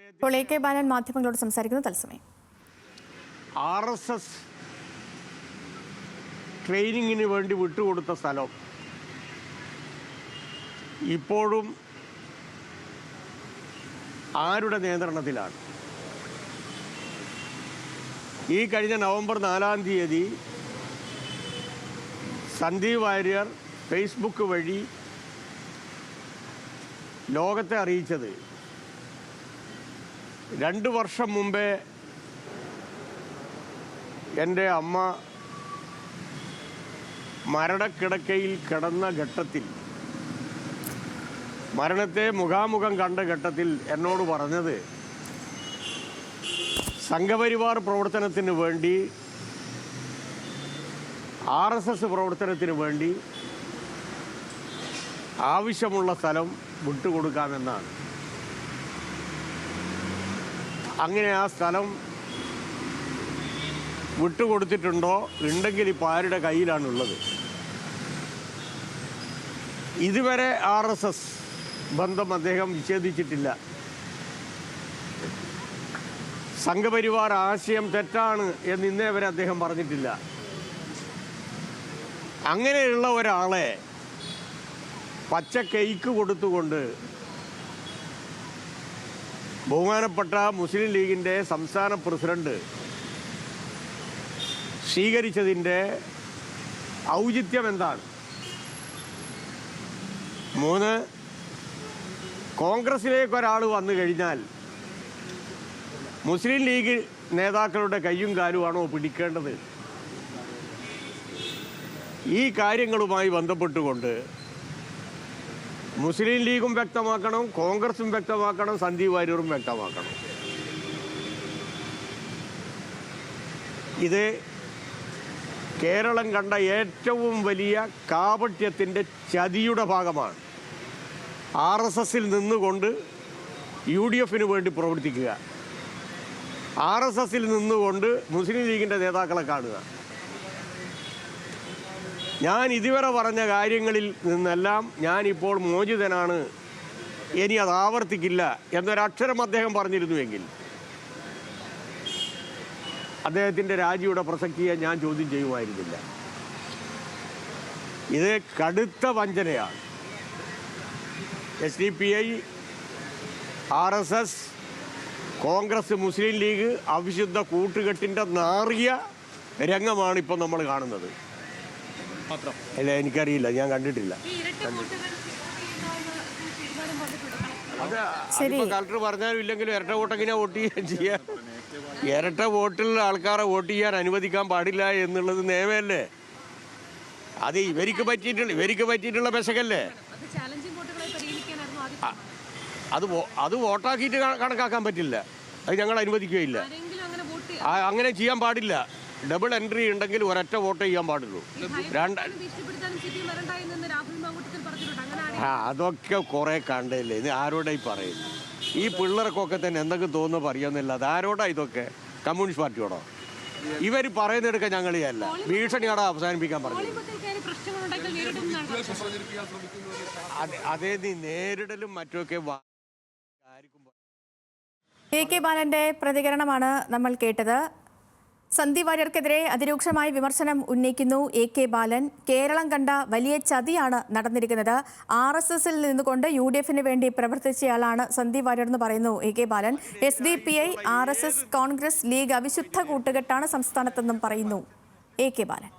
ഇപ്പോൾ എ കെ ബാലൻ മാധ്യമങ്ങളോട് സംസാരിക്കുന്നത് തത്സമയം. RSS ട്രെയിനിങ്ങിന് വേണ്ടി വിട്ടുകൊടുത്ത സ്ഥലം ഇപ്പോഴും ആരുടെ നിയന്ത്രണത്തിലാണ്? ഈ കഴിഞ്ഞ നവംബർ 4-ാം തീയതി സന്ദീപ് വാര്യർ ഫേസ്ബുക്ക് വഴി ലോകത്തെ അറിയിച്ചത് 2 വർഷം മുമ്പേ എൻ്റെ അമ്മ മരണക്കിടക്കയിൽ കിടന്ന ഘട്ടത്തിൽ, മരണത്തെ മുഖാമുഖം കണ്ട ഘട്ടത്തിൽ എന്നോട് പറഞ്ഞത് സംഘപരിവാർ പ്രവർത്തനത്തിന് വേണ്ടി, RSS പ്രവർത്തനത്തിന് വേണ്ടി ആവശ്യമുള്ള സ്ഥലം വിട്ടുകൊടുക്കാമെന്നാണ്. അങ്ങനെ ആ സ്ഥലം വിട്ടുകൊടുത്തിട്ടുണ്ടോ? ഉണ്ടെങ്കിൽ ഇപ്പോൾ ആരുടെ കയ്യിലാണുള്ളത്? ഇതുവരെ RSS ബന്ധം അദ്ദേഹം വിച്ഛേദിച്ചിട്ടില്ല. സംഘപരിവാർ ആശയം തെറ്റാണ് എന്ന് ഇന്നേ വരെ അദ്ദേഹം പറഞ്ഞിട്ടില്ല. അങ്ങനെയുള്ള ഒരാളെ പച്ച കേക്ക് കൊടുത്തുകൊണ്ട് ബഹുമാനപ്പെട്ട മുസ്ലിം ലീഗിൻ്റെ സംസ്ഥാന പ്രസിഡന്റ് സ്വീകരിച്ചതിൻ്റെ ഔചിത്യം എന്താണ്? 3, കോൺഗ്രസിലേക്ക് ഒരാൾ വന്നു കഴിഞ്ഞാൽ മുസ്ലിം ലീഗ് നേതാക്കളുടെ കയ്യും കാലുമാണോ പിടിക്കേണ്ടത്? ഈ കാര്യങ്ങളുമായി ബന്ധപ്പെട്ടുകൊണ്ട് മുസ്ലിം ലീഗും വ്യക്തമാക്കണം, കോൺഗ്രസും വ്യക്തമാക്കണം, സന്ദീപ് വാര്യറും വ്യക്തമാക്കണം. ഇത് കേരളം കണ്ട ഏറ്റവും വലിയ കാപട്യത്തിൻ്റെ ചതിയുടെ ഭാഗമാണ്. RSSൽ നിന്നുകൊണ്ട് UDFന് വേണ്ടി പ്രവർത്തിക്കുക, RSSൽ നിന്നുകൊണ്ട് മുസ്ലിം ലീഗിൻ്റെ നേതാക്കളെ കാണുക. ഞാൻ ഇതുവരെ പറഞ്ഞ കാര്യങ്ങളിൽ നിന്നെല്ലാം ഞാനിപ്പോൾ മോചിതനാണ്, ഇനി അത് ആവർത്തിക്കില്ല എന്നൊരക്ഷരം അദ്ദേഹം പറഞ്ഞിരുന്നുവെങ്കിൽ അദ്ദേഹത്തിൻ്റെ രാജിയുടെ പ്രസക്തിയെ ഞാൻ ചോദ്യം ചെയ്യുമായിരുന്നില്ല. ഇത് കടുത്ത വഞ്ചനയാണ്. SDPI, RSS, കോൺഗ്രസ്, മുസ്ലിം ലീഗ് അവിശുദ്ധ കൂട്ടുകെട്ടിൻ്റെ നാറിയ രംഗമാണ് ഇപ്പോൾ നമ്മൾ കാണുന്നത്. അല്ല, എനിക്കറിയില്ല, ഞാൻ കണ്ടിട്ടില്ല. അതിപ്പോൾ കളക്ടർ പറഞ്ഞാലും ഇല്ലെങ്കിലും ഇരട്ട വോട്ടെങ്ങനെ വോട്ട് ചെയ്യുകയും ചെയ്യാം. ഇരട്ട വോട്ടിലുള്ള ആൾക്കാരെ വോട്ട് ചെയ്യാൻ അനുവദിക്കാൻ പാടില്ല എന്നുള്ളത് നിയമമല്ലേ? അത് ഇവർക്ക് പറ്റിയിട്ടുള്ള പെശകല്ലേ? അത് വോട്ടാക്കിയിട്ട് കണക്കാക്കാൻ പറ്റില്ല. അത് ഞങ്ങൾ അനുവദിക്കുകയില്ല. അങ്ങനെ ചെയ്യാൻ പാടില്ല. ഡബിൾ എൻട്രി ഉണ്ടെങ്കിൽ ഒരൊറ്റ വോട്ട് ചെയ്യാൻ പാടുള്ളൂ. അതൊക്കെ കുറേ കണ്ടല്ലേ. ഇത് ആരോടായി പറയുന്നു? ഈ പിള്ളേർക്കൊക്കെ തന്നെ എന്തെങ്കിലും തോന്നുന്നു പറയാമെന്നില്ല. അത് ആരോടാ ഇതൊക്കെ? കമ്മ്യൂണിസ്റ്റ് പാർട്ടിയോടോ? ഇവർ പറയുന്നെടുക്കാൻ ഞങ്ങളിയല്ല, ഭീഷണിയോടെ അവസാനിപ്പിക്കാൻ പറഞ്ഞു. അതേ, നീ നേരിടലും മറ്റുമൊക്കെ. എ കെ ബാലന്റെ പ്രതികരണമാണ് നമ്മൾ കേട്ടത്. സന്ദീപ് വാര്യർക്കെതിരെ അതിരൂക്ഷമായ വിമർശനം ഉന്നയിക്കുന്നു എ കെ ബാലൻ. കേരളം കണ്ട വലിയ ചതിയാണ് നടന്നിരിക്കുന്നത്. RSSൽ നിന്നുകൊണ്ട് UDFന് വേണ്ടി പ്രവർത്തിച്ചയാളാണ് സന്ദീപ് വാര്യർ എന്ന് പറയുന്നു എ കെ ബാലൻ. SDPI, RSS, കോൺഗ്രസ്, ലീഗ് അവിശുദ്ധ കൂട്ടുകെട്ടാണ് സംസ്ഥാനത്തെന്നും പറയുന്നു എ കെ ബാലൻ.